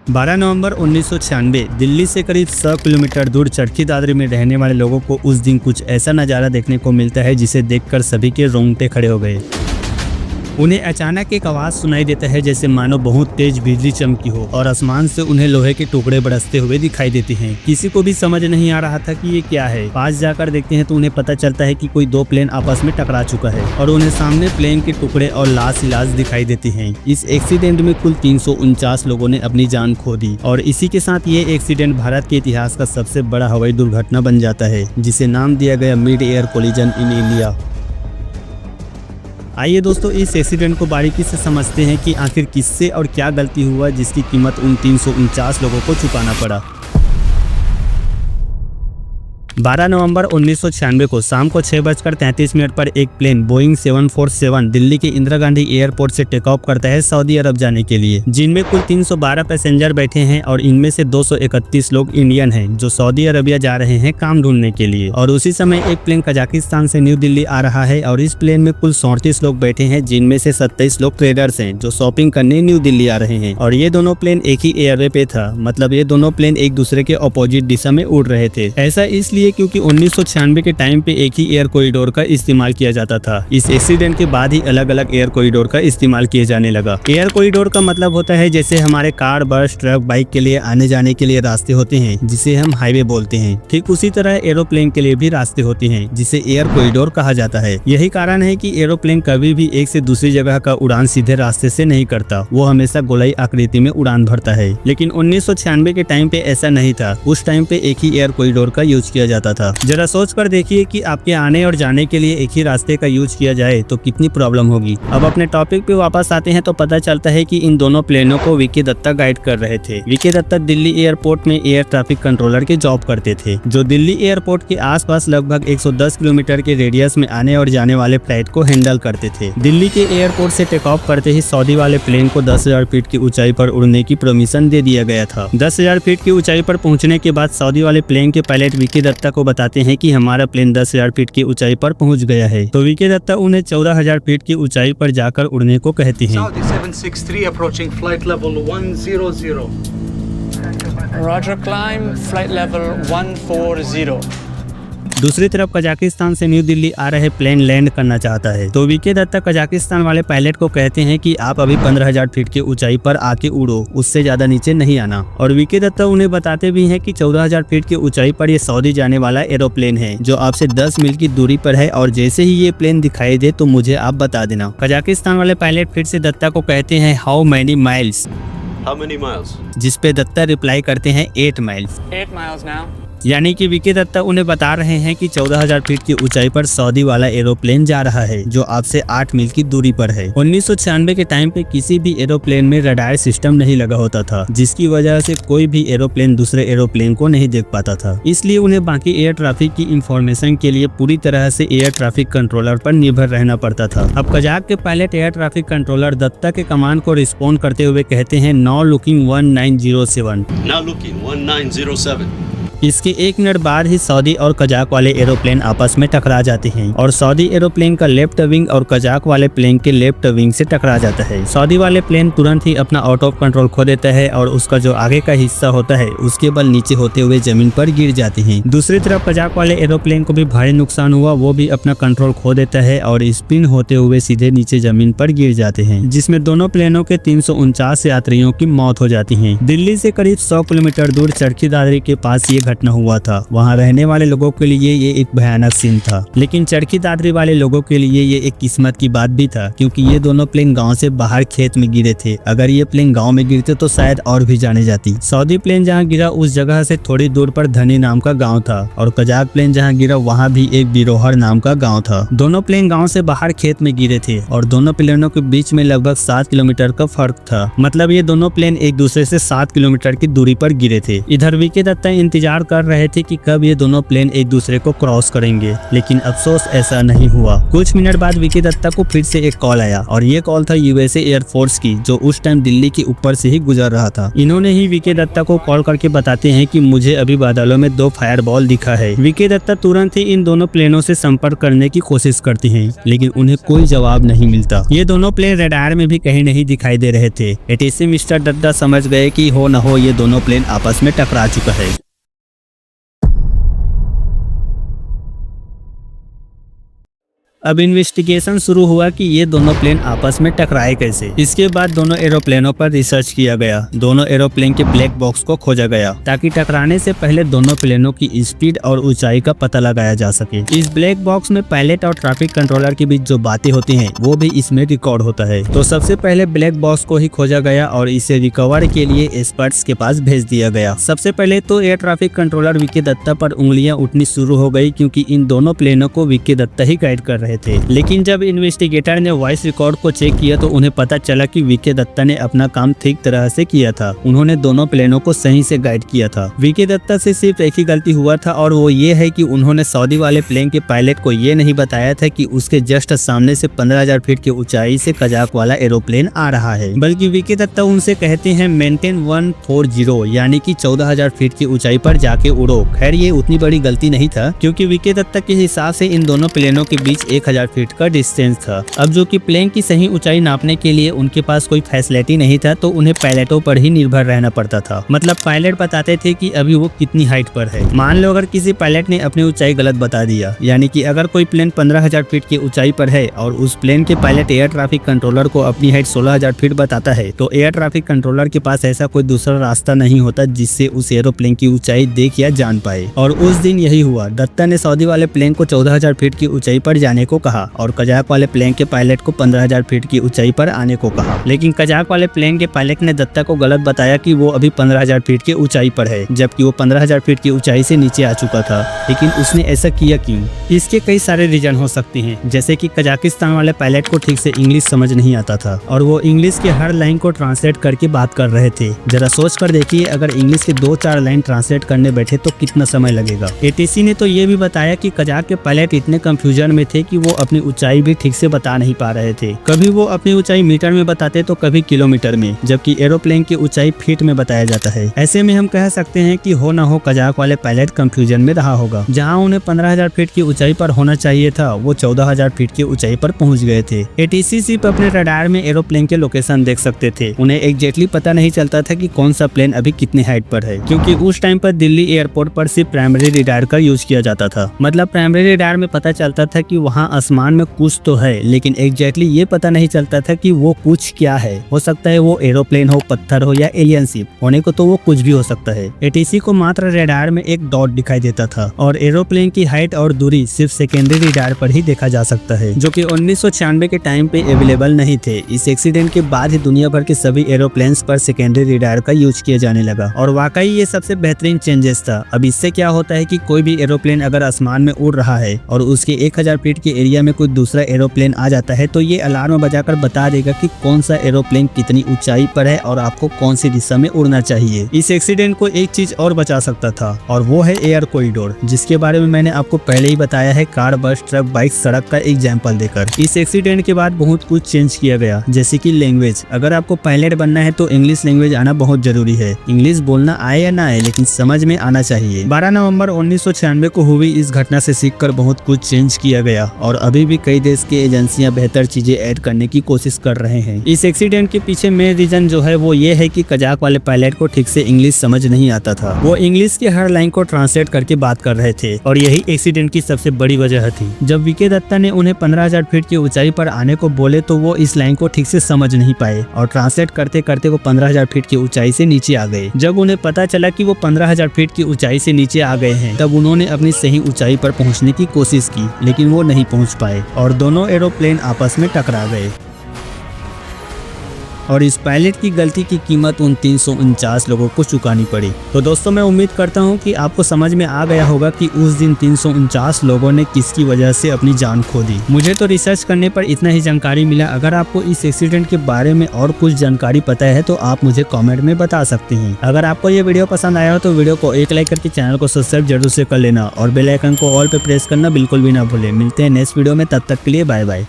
12 नवंबर 1996 दिल्ली से करीब 100 किलोमीटर दूर चरखी दादरी में रहने वाले लोगों को उस दिन कुछ ऐसा नज़ारा देखने को मिलता है जिसे देखकर सभी के रोंगटे खड़े हो गए। उन्हें अचानक एक आवाज़ सुनाई देता है जैसे मानो बहुत तेज बिजली चमकी हो और आसमान से उन्हें लोहे के टुकड़े बरसते हुए दिखाई देते हैं। किसी को भी समझ नहीं आ रहा था कि ये क्या है। पास जाकर देखते हैं तो उन्हें पता चलता है कि कोई दो प्लेन आपस में टकरा चुका है और उन्हें सामने प्लेन के टुकड़े और लाश ही लाश दिखाई देती हैं। इस एक्सीडेंट में कुल 349 लोगों ने अपनी जान खो दी और इसी के साथ ये एक्सीडेंट भारत के इतिहास का सबसे बड़ा हवाई दुर्घटना बन जाता है, जिसे नाम दिया गया mid air collision in India. आइए दोस्तों, इस एक्सीडेंट को बारीकी से समझते हैं कि आखिर किससे और क्या गलती हुआ जिसकी कीमत उन 349 लोगों को चुकाना पड़ा। 12 नवंबर 1996 को शाम को 6:33 पर एक प्लेन बोइंग 747 दिल्ली के इंदिरा गांधी एयरपोर्ट से टेक ऑफ करता है सऊदी अरब जाने के लिए, जिनमें कुल 312 पैसेंजर बैठे हैं और इनमें से 231 लोग इंडियन हैं जो सऊदी अरबिया जा रहे हैं काम ढूंढने के लिए। और उसी समय एक प्लेन कजाकिस्तान से न्यू दिल्ली आ रहा है और इस प्लेन में कुल 37 लोग बैठे हैं, जिनमें से 27 लोग ट्रेडर्स हैं जो शॉपिंग करने न्यू दिल्ली आ रहे हैं। और ये दोनों प्लेन एक ही एयरवे पे था, मतलब ये दोनों प्लेन एक दूसरे के अपोजिट दिशा में उड़ रहे थे। ऐसा इसलिए क्योंकि 1996 के टाइम पे एक ही एयर कॉरिडोर का इस्तेमाल किया जाता था। इस एक्सीडेंट के बाद ही अलग अलग एयर कॉरिडोर का इस्तेमाल किए जाने लगा। एयर कॉरिडोर का मतलब होता है जैसे हमारे कार, बस, ट्रक, बाइक के लिए आने जाने के लिए रास्ते होते हैं जिसे हम हाईवे बोलते हैं, ठीक उसी तरह एरोप्लेन के लिए भी रास्ते होते हैं जिसे एयर कॉरिडोर कहा जाता है। यही कारण है कि एरोप्लेन कभी भी एक से दूसरी जगह का उड़ान सीधे रास्ते से नहीं करता, वो हमेशा गोलाई आकृति में उड़ान भरता है। लेकिन 1996 के टाइम पे ऐसा नहीं था। उस टाइम पे एक ही एयर कॉरिडोर का यूज किया जाता था। जरा सोच कर देखिए कि आपके आने और जाने के लिए एक ही रास्ते का यूज किया जाए तो कितनी प्रॉब्लम होगी। अब अपने टॉपिक पे वापस आते हैं तो पता चलता है कि इन दोनों प्लेनों को वीके दत्ता गाइड कर रहे थे। वीके दत्ता दिल्ली एयरपोर्ट में एयर ट्रैफिक कंट्रोलर के जॉब करते थे, जो दिल्ली एयरपोर्ट के आसपास लगभग 110 किलोमीटर के रेडियस में आने और जाने वाले फ्लाइट को हैंडल करते थे। दिल्ली के एयरपोर्ट से टेक ऑफ करते ही सऊदी वाले प्लेन को 10,000 फीट की ऊंचाई पर उड़ने की परमिशन दे दिया गया था। 10,000 फीट की ऊंचाई पर पहुंचने के बाद सऊदी वाले प्लेन के पायलट वीके दत्ता को बताते हैं कि हमारा प्लेन 10,000 फीट की ऊंचाई पर पहुंच गया है। तो वीके दत्ता उन्हें 14,000 फीट की ऊंचाई पर जाकर उड़ने को कहती हैं। Saudi 763 approaching flight level 100. Roger, climb flight level 140. दूसरी तरफ कजाकिस्तान से न्यू दिल्ली आ रहे प्लेन लैंड करना चाहता है, तो वीके दत्ता कजाकिस्तान वाले पायलट को कहते हैं कि आप अभी 15,000 फीट की ऊंचाई पर आके उड़ो, उससे ज्यादा नीचे नहीं आना। और वीके दत्ता उन्हें बताते भी हैं कि 14,000 फीट की ऊंचाई पर ये सऊदी जाने वाला एरोप्लेन है जो आपसे 10 मील की दूरी पर है और जैसे ही ये प्लेन दिखाई दे तो मुझे आप बता देना। कजाकिस्तान वाले पायलट फिर से दत्ता को कहते हैं हाउ मैनी माइल्स, जिस पे दत्ता रिप्लाई करते हैं 8 माइल्स। 8 miles now. यानी कि वीके दत्ता उन्हें बता रहे हैं कि 14,000 फीट की ऊंचाई पर सऊदी वाला एरोप्लेन जा रहा है जो आपसे 8 मील की दूरी पर है। 1996 के टाइम पे किसी भी एरोप्लेन में रडार सिस्टम नहीं लगा होता था, जिसकी वजह से कोई भी एरोप्लेन दूसरे एरोप्लेन को नहीं देख पाता था। इसलिए उन्हें बाकी एयर ट्रैफिक की इंफॉर्मेशन के लिए पूरी तरह से एयर ट्रैफिक कंट्रोलर पर निर्भर रहना पड़ता था। अब कजाक के pilot air traffic controller Dutta के कमांड को रिस्पॉन्ड करते हुए कहते हैं नाउ लुकिंग 1907। इसके 1 मिनट बाद ही सऊदी और कजाक वाले एरोप्लेन आपस में टकरा जाते हैं और सऊदी एरोप्लेन का लेफ्ट विंग और कजाक वाले प्लेन के लेफ्ट विंग से टकरा जाता है। सऊदी वाले प्लेन तुरंत ही अपना आउट ऑफ कंट्रोल खो देता है और उसका जो आगे का हिस्सा होता है उसके बल नीचे होते हुए जमीन पर गिर जाते हैं। दूसरी तरफ कजाक वाले एरोप्लेन को भी भारी नुकसान हुआ, वो भी अपना कंट्रोल खो देता है और स्पिन होते हुए सीधे नीचे जमीन पर गिर जाते हैं, जिसमें दोनों प्लेनों के 349 यात्रियों की मौत हो जाती है। दिल्ली से करीब 100 किलोमीटर दूर चरखी दादरी के पास ये घटना हुआ था। वहां रहने वाले लोगों के लिए ये एक भयानक सीन था, लेकिन चरखी दादरी वाले लोगों के लिए ये एक किस्मत की बात भी था, क्योंकि ये दोनों प्लेन गांव से बाहर खेत में गिरे थे। अगर ये प्लेन गांव में गिरते तो शायद और भी जाने जाती। सऊदी प्लेन जहां गिरा उस जगह से थोड़ी दूर पर धनी नाम का गाँव था और कजाक प्लेन जहाँ गिरा वहाँ भी एक बिरोहर नाम का गाँव था। दोनों प्लेन गाँव से बाहर खेत में गिरे थे और दोनों प्लेनों के बीच में लगभग 7 किलोमीटर का फर्क था, मतलब ये दोनों प्लेन एक दूसरे से 7 किलोमीटर की दूरी पर गिरे थे। इधर वीके दत्ता इंतजार इंतजार कर रहे थे कि कब ये दोनों प्लेन एक दूसरे को क्रॉस करेंगे, लेकिन अफसोस ऐसा नहीं हुआ। कुछ मिनट बाद विकी दत्ता को फिर से एक कॉल आया और ये कॉल था यूएसए एयरफोर्स की, जो उस टाइम दिल्ली के ऊपर से ही गुजर रहा था। इन्होंने ही विकी दत्ता को कॉल करके बताते हैं कि मुझे अभी बादलों में 2 फायरबॉल दिखा है। विकी दत्ता तुरंत ही इन दोनों प्लेनों से संपर्क करने की कोशिश करती हैं, लेकिन उन्हें कोई जवाब नहीं मिलता। ये दोनों प्लेन रडार में भी कहीं नहीं दिखाई दे रहे थे। एटीसी मिस्टर दत्ता समझ गए कि हो न हो ये दोनों प्लेन आपस में टकरा चुका है। अब इन्वेस्टिगेशन शुरू हुआ कि ये दोनों प्लेन आपस में टकराए कैसे। इसके बाद दोनों एरोप्लेनों पर रिसर्च किया गया। दोनों एरोप्लेन के ब्लैक बॉक्स को खोजा गया ताकि टकराने से पहले दोनों प्लेनों की स्पीड और ऊंचाई का पता लगाया जा सके। इस ब्लैक बॉक्स में पायलट और ट्रैफिक कंट्रोलर के बीच जो बातें होती हैं वो भी इसमें रिकॉर्ड होता है। तो सबसे पहले ब्लैक बॉक्स को ही खोजा गया और इसे रिकवर के लिए एक्सपर्ट्स के पास भेज दिया गया। सबसे पहले तो air traffic controller Vicky Dutta पर उंगलियां उठनी शुरू हो गई, क्योंकि इन दोनों प्लेनों को विकी दत्ता ही गाइड कर रहे थे। लेकिन जब इन्वेस्टिगेटर ने वॉइस रिकॉर्ड को चेक किया तो उन्हें पता चला कि विकी दत्ता ने अपना काम ठीक तरह से किया था। उन्होंने दोनों प्लेनों को सही से गाइड किया था। विकी दत्ता से सिर्फ एक ही गलती हुआ था और वो ये है कि उन्होंने सऊदी वाले प्लेन के पायलट को ये नहीं बताया था कि उसके जस्ट सामने से 15,000 फीट की ऊंचाई से कजाक वाला एरोप्लेन आ रहा है, बल्कि विकी दत्ता उनसे कहते हैं मेंटेन 140 यानी कि 14,000 फीट की ऊंचाई पर जाके उड़ो। खैर ये उतनी बड़ी गलती नहीं था, क्योंकि विकी दत्ता के हिसाब से इन दोनों प्लेनों के बीच 1,000 फीट का डिस्टेंस था। अब जो कि प्लेन की सही ऊंचाई नापने के लिए उनके पास कोई फैसिलिटी नहीं था, तो उन्हें पायलटों पर ही निर्भर रहना पड़ता था। मतलब पायलट बताते थे कि अभी वो कितनी हाइट पर है। मान लो अगर किसी पायलट ने अपनी ऊंचाई गलत बता दिया, यानी कि अगर कोई प्लेन 15,000 फीट की ऊंचाई पर है और उस प्लेन के पायलट एयर ट्रैफिक कंट्रोलर को अपनी हाइट 16,000 फीट बताता है, तो एयर ट्रैफिक कंट्रोलर के पास ऐसा कोई दूसरा रास्ता नहीं होता जिससे उस एरोप्लेन की ऊंचाई देख या जान पाए। और उस दिन यही हुआ। दत्ता ने सऊदी वाले प्लेन को 14,000 फीट की ऊंचाई पर जाने को कहा और कजाक वाले प्लेन के पायलट को 15,000 फीट की ऊंचाई पर आने को कहा। लेकिन कजाक वाले प्लेन के पायलट ने दत्ता को गलत बताया कि वो अभी 15,000 फीट की ऊंचाई पर है, जबकि वो 15,000 फीट की ऊंचाई से नीचे आ चुका था। लेकिन उसने ऐसा किया क्यों? इसके कई सारे रीजन हो सकते हैं, जैसे कि कजाकिस्तान वाले पायलट को ठीक से इंग्लिश समझ नहीं आता था और वो इंग्लिश के हर लाइन को ट्रांसलेट करके बात कर रहे थे। जरा सोच कर देखिए, अगर इंग्लिश के 2-4 लाइन ट्रांसलेट करने बैठे तो कितना समय लगेगा। एटीसी ने तो ये भी बताया कि कजाक के पायलट इतने कंफ्यूजन में थे कि वो अपनी ऊंचाई भी ठीक से बता नहीं पा रहे थे। कभी वो अपनी ऊंचाई मीटर में बताते तो कभी किलोमीटर में, जबकि एरोप्लेन की ऊंचाई फीट में बताया जाता है। ऐसे में हम कह सकते हैं कि हो ना हो कजाक वाले पायलट कंफ्यूजन में रहा होगा। जहां उन्हें 15,000 फीट की ऊंचाई पर होना चाहिए था, वो 14,000 फीट की ऊंचाई पर पहुंच गए थे। एटीसी सिर्फ अपने रडार में एरोप्लेन के लोकेशन देख सकते थे। उन्हें एग्जैक्टली पता नहीं चलता था कि कौन सा प्लेन अभी कितनी हाइट पर है, क्योंकि उस टाइम पर दिल्ली एयरपोर्ट पर सिर्फ प्राइमरी रडार का यूज किया जाता था। मतलब प्राइमरी रडार में पता चलता था कि वहाँ आसमान में कुछ तो है, लेकिन एग्जैक्टली ये पता नहीं चलता था कि वो कुछ क्या है। हो सकता है वो एरोप्लेन हो, पत्थर हो या एलियन शिप। होने को तो वो कुछ भी हो सकता है। एटीसी को मात्र रडार में एक डॉट दिखाई देता था और एरोप्लेन की हाइट और दूरी सिर्फ सेकेंडरी रडार पर ही देखा जा सकता है, जो कि 1996 के टाइम पे अवेलेबल नहीं थे। इस एक्सीडेंट के बाद ही दुनिया भर के सभी एरोप्लेन्स पर सेकेंडरी रडार का यूज किया जाने लगा और वाकई ये सबसे बेहतरीन चेंजेस था। अब इससे क्या होता है कि कोई भी एरोप्लेन अगर आसमान में उड़ रहा है और उसके 1,000 फीट के एरिया में कोई दूसरा एरोप्लेन आ जाता है, तो ये अलार्म बजाकर बता देगा कि कौन सा एरोप्लेन कितनी ऊंचाई पर है और आपको कौन सी दिशा में उड़ना चाहिए। इस एक्सीडेंट को एक चीज और बचा सकता था और वो है एयर कॉरिडोर, जिसके बारे में मैंने आपको पहले ही बताया है कार, बस, ट्रक, बाइक, सड़क का एग्जाम्पल देकर। इस एक्सीडेंट के बाद बहुत कुछ चेंज किया गया, जैसे कि लैंग्वेज। अगर आपको पायलट बनना है तो इंग्लिश लैंग्वेज आना बहुत जरूरी है। इंग्लिश बोलना आए या ना आए, लेकिन समझ में आना चाहिए। 12 नवंबर 1996 को हुई इस घटना से सीखकर बहुत कुछ चेंज किया गया और अभी भी कई देश की एजेंसियां बेहतर चीजें ऐड करने की कोशिश कर रहे हैं। इस एक्सीडेंट के पीछे मेन रीजन जो है वो ये है कि कजाक वाले पायलट को ठीक से इंग्लिश समझ नहीं आता था। वो इंग्लिश के हर लाइन को ट्रांसलेट करके बात कर रहे थे और यही एक्सीडेंट की सबसे बड़ी वजह थी। जब विकी दत्ता ने उन्हें 15,000 फीट की ऊंचाई पर आने को बोले तो वो इस लाइन को ठीक से समझ नहीं पाए और ट्रांसलेट करते करते वो 15,000 फीट की ऊंचाई से नीचे आ गए। जब उन्हें पता चला कि वो 15,000 फीट की ऊंचाई से नीचे आ गए हैं, तब उन्होंने अपनी सही ऊंचाई पर पहुंचने की कोशिश की, लेकिन वो नहीं पहुंच पाए और दोनों एरोप्लेन आपस में टकरा गए। और इस पायलट की गलती की कीमत उन 349 लोगों को चुकानी पड़ी। तो दोस्तों मैं उम्मीद करता हूँ कि आपको समझ में आ गया होगा कि उस दिन 349 लोगों ने किसकी वजह से अपनी जान खो दी। मुझे तो रिसर्च करने पर इतना ही जानकारी मिला। अगर आपको इस एक्सीडेंट के बारे में और कुछ जानकारी पता है तो आप मुझे कमेंट में बता सकते हैं। अगर आपको ये वीडियो पसंद आया हो तो वीडियो को एक लाइक करके चैनल को सब्सक्राइब जरूर से कर लेना और बेल आइकन को ऑल पे प्रेस करना बिल्कुल भी ना भूलें। मिलते हैं नेक्स्ट वीडियो में, तब तक के लिए बाय बाय।